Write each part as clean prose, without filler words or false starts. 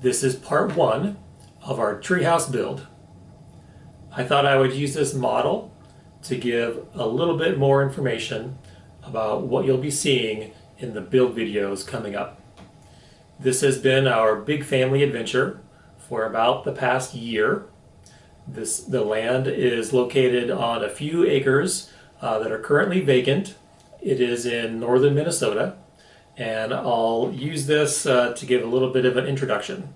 This is part one of our treehouse build. I thought I would use this model to give a little bit more information about what you'll be seeing in the build videos coming up. This has been our big family adventure for about the past year. The land is located on a few acres that are currently vacant. It is in northern Minnesota, and I'll use this to give a little bit of an introduction.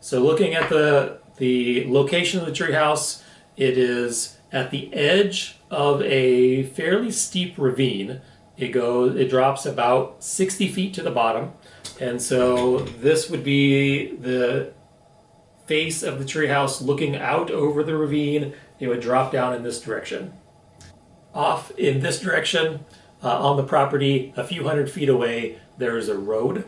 So looking at the location of the treehouse, it is at the edge of a fairly steep ravine. It drops about 60 feet to the bottom, and so this would be the face of the treehouse looking out over the ravine. It would drop down in this direction. Off in this direction, on the property, a few hundred feet away, there is a road.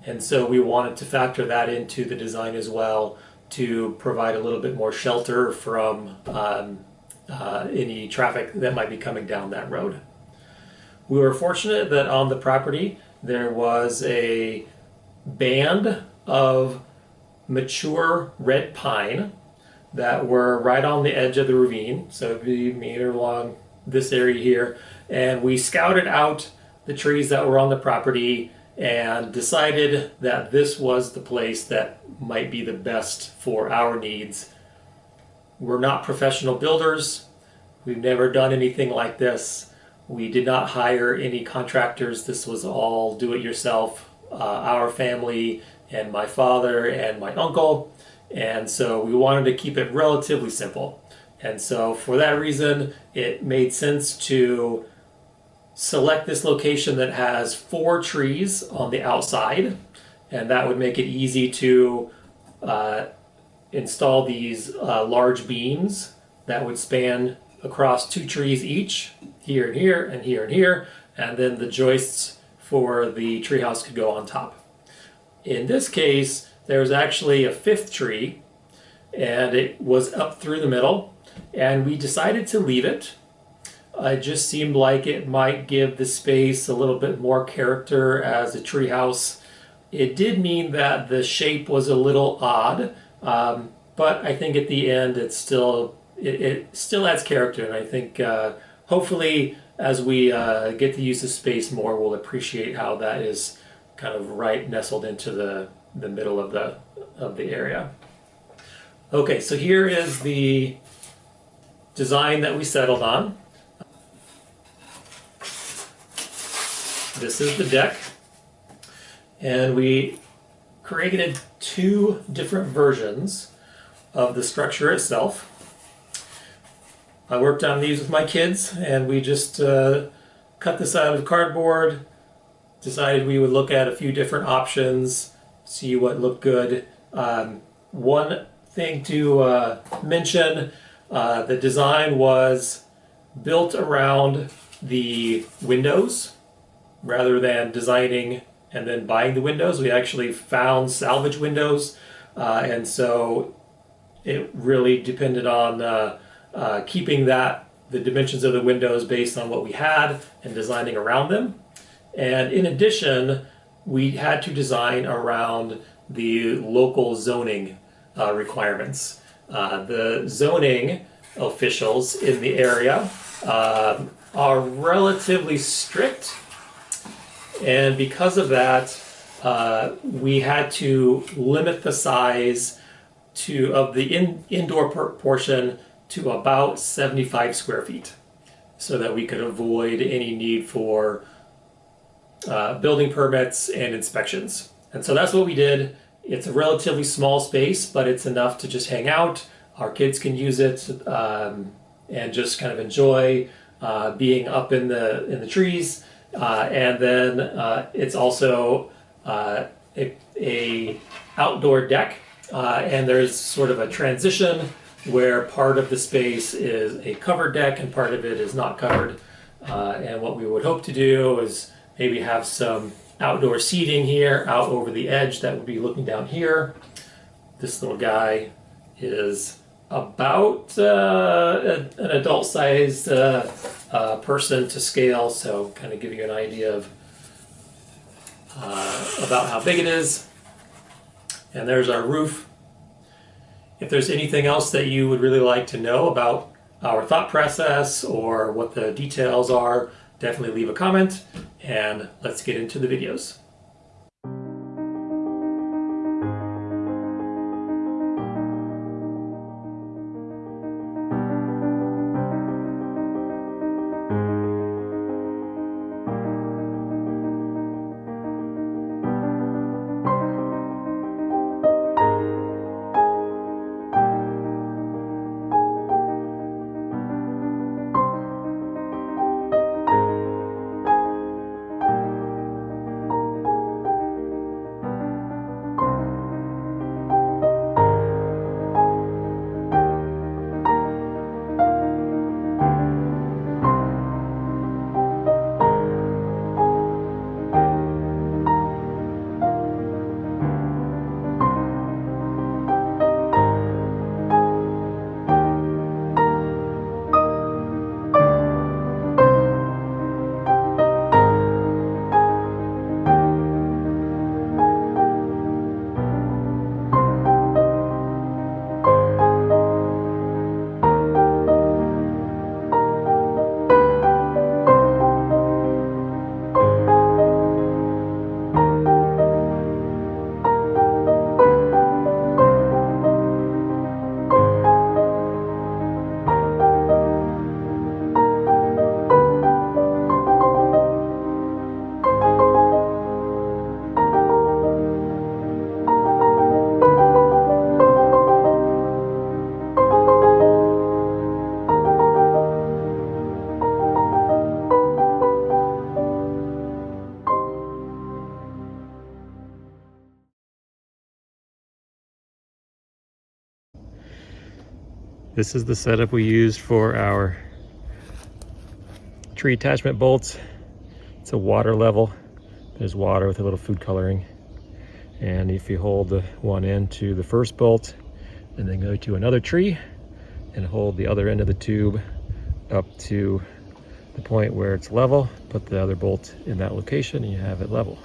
And so we wanted to factor that into the design as well to provide a little bit more shelter from any traffic that might be coming down that road. We were fortunate that on the property there was a band of mature red pine that were right on the edge of the ravine. So it'd be meter along this area here. And we scouted out the trees that were on the property and decided that this was the place that might be the best for our needs. We're not professional builders. We've never done anything like this. We did not hire any contractors. This was all do-it-yourself. Our family and my father and my uncle. And so we wanted to keep it relatively simple. And so for that reason, it made sense to select this location that has 4 trees on the outside, and that would make it easy to install these large beams that would span across 2 trees each, here and here and here and here, and then the joists for the treehouse could go on top. In this case, there was actually a 5th tree, and it was up through the middle, and we decided to leave it. It just seemed like it might give the space a little bit more character as a treehouse. It did mean that the shape was a little odd, but I think at the end it still adds character, and I think hopefully as we get to use the space more, we'll appreciate how that is kind of right nestled into the middle of the area. Okay, so here is the design that we settled on. This is the deck, and we created 2 different versions of the structure itself. I worked on these with my kids, and we just cut this out of cardboard, decided we would look at a few different options, see what looked good. One thing to mention, the design was built around the windows. Rather than designing and then buying the windows, we actually found salvage windows, and so it really depended on keeping the dimensions of the windows based on what we had and designing around them. And in addition, we had to design around the local zoning requirements. The zoning officials in the area are relatively strict, and because of that, we had to limit the size of the indoor portion to about 75 square feet so that we could avoid any need for building permits and inspections. And so that's what we did. It's a relatively small space, but it's enough to just hang out. Our kids can use it and just kind of enjoy being up in the trees. And then it's also a outdoor deck, and there's sort of a transition where part of the space is a covered deck and part of it is not covered. And what we would hope to do is maybe have some outdoor seating here out over the edge that would be looking down here. This little guy is about an adult-sized person to scale, so kind of give you an idea of about how big it is. And there's our roof. If there's anything else that you would really like to know about our thought process or what the details are, definitely leave a comment, and let's get into the videos. This is the setup we used for our tree attachment bolts. It's a water level. There's water with a little food coloring. And if you hold the one end to the first bolt and then go to another tree and hold the other end of the tube up to the point where it's level, put the other bolt in that location and you have it level.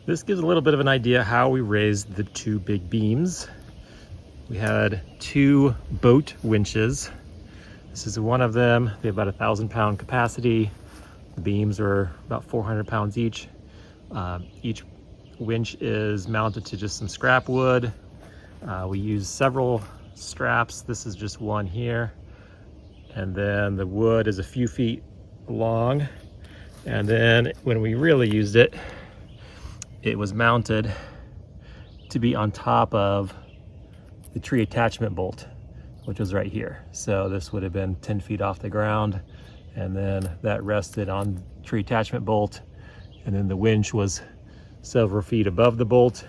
This gives a little bit of an idea how we raised the two big beams. We had two boat winches. This is one of them. They have about 1,000-pound capacity. The beams are about 400 pounds each. Each winch is mounted to just some scrap wood. We use several straps. This is just one here. And then the wood is a few feet long. And then when we really used it, it was mounted to be on top of the tree attachment bolt, which was right here. So this would have been 10 feet off the ground, and then that rested on tree attachment bolt, And then the winch was several feet above the bolt,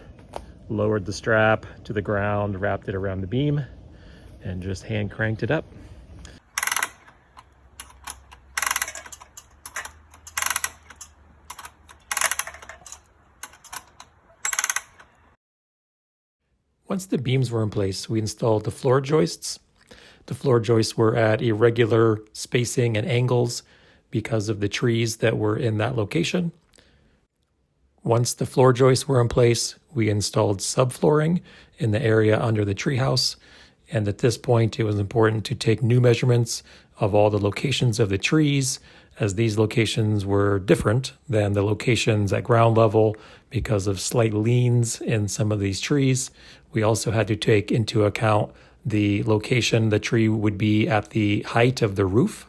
lowered the strap to the ground, wrapped it around the beam, and just hand cranked it up. Once the beams were in place, we installed the floor joists. The floor joists were at irregular spacing and angles because of the trees that were in that location. Once the floor joists were in place, we installed subflooring in the area under the treehouse. And at this point, it was important to take new measurements of all the locations of the trees, as these locations were different than the locations at ground level because of slight leans in some of these trees. We also had to take into account the location the tree would be at the height of the roof.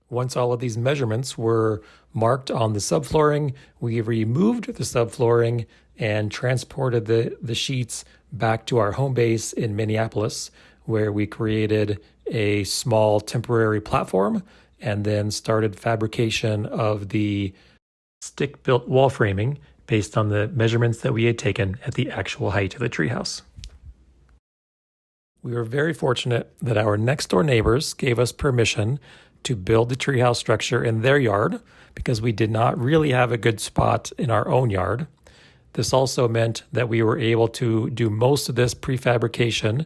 Once all of these measurements were marked on the subflooring, we removed the subflooring and transported the sheets back to our home base in Minneapolis, where we created a small temporary platform and then started fabrication of the stick-built wall framing based on the measurements that we had taken at the actual height of the treehouse. We were very fortunate that our next-door neighbors gave us permission to build the treehouse structure in their yard because we did not really have a good spot in our own yard. This also meant that we were able to do most of this prefabrication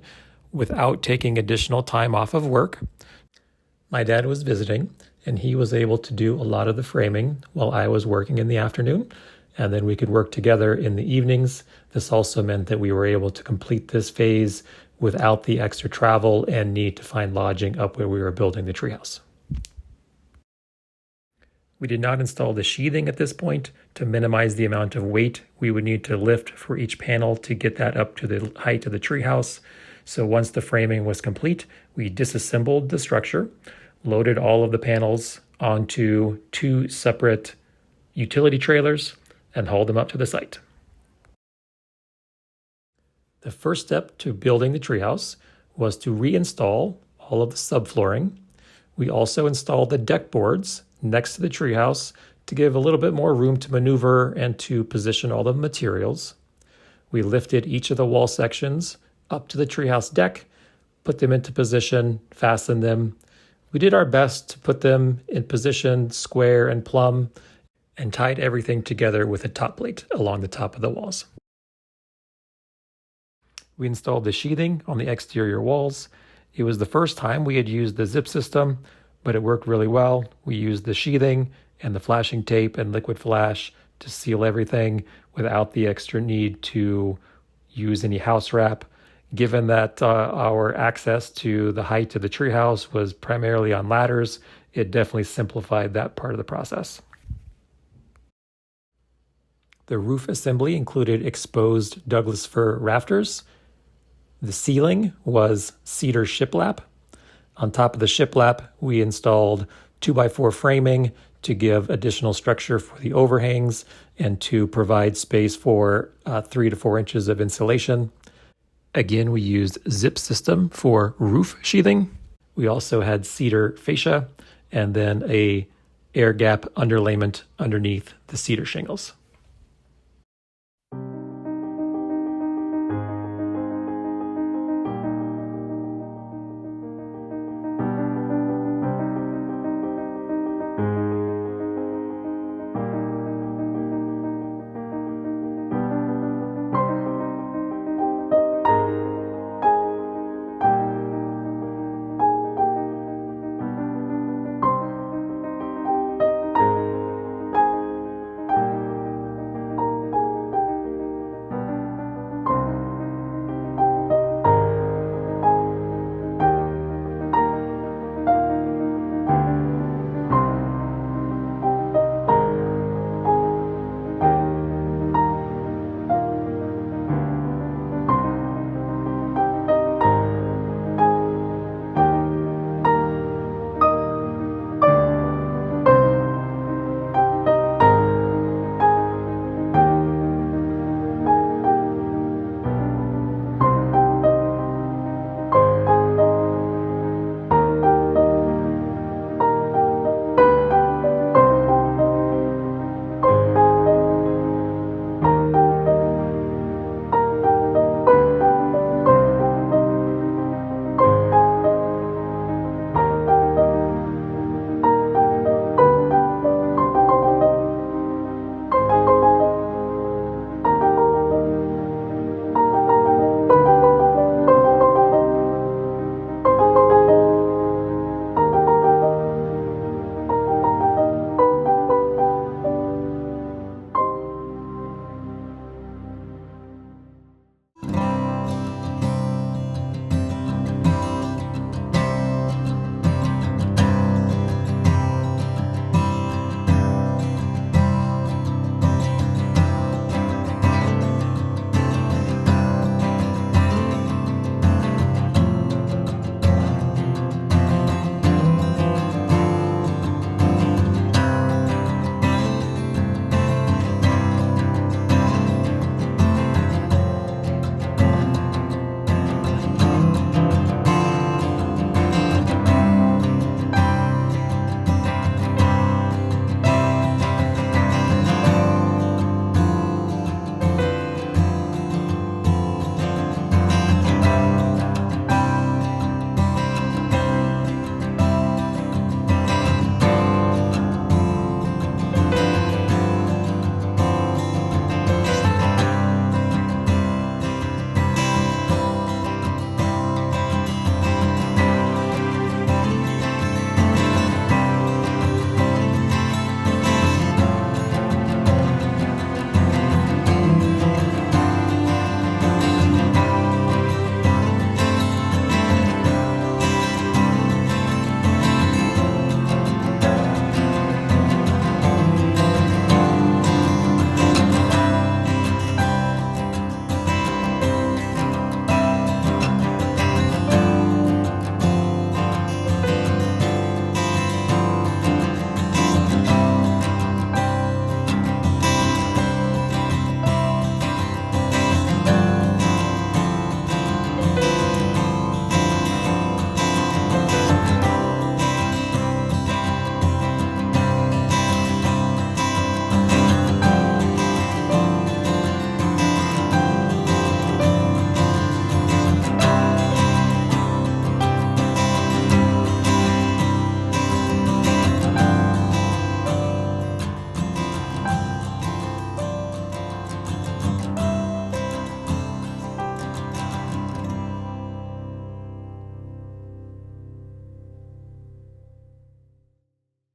without taking additional time off of work. My dad was visiting, and he was able to do a lot of the framing while I was working in the afternoon, and then we could work together in the evenings. This also meant that we were able to complete this phase without the extra travel and need to find lodging up where we were building the treehouse. We did not install the sheathing at this point to minimize the amount of weight we would need to lift for each panel to get that up to the height of the treehouse. So once the framing was complete, we disassembled the structure, loaded all of the panels onto 2 separate utility trailers, and hauled them up to the site. The first step to building the treehouse was to reinstall all of the subflooring. We also installed the deck boards next to the treehouse to give a little bit more room to maneuver and to position all the materials. We lifted each of the wall sections up to the treehouse deck, put them into position, fastened them. We did our best to put them in position square and plumb, and tied everything together with a top plate along the top of the walls. We installed the sheathing on the exterior walls. It was the first time we had used the zip system, but it worked really well. We used the sheathing and the flashing tape and liquid flash to seal everything without the extra need to use any house wrap. Given that our access to the height of the treehouse was primarily on ladders, it definitely simplified that part of the process. The roof assembly included exposed Douglas fir rafters. The ceiling was cedar shiplap. On top of the shiplap, we installed 2x4 framing to give additional structure for the overhangs and to provide space for 3 to 4 inches of insulation. Again, we used zip system for roof sheathing. We also had cedar fascia and then a air gap underlayment underneath the cedar shingles.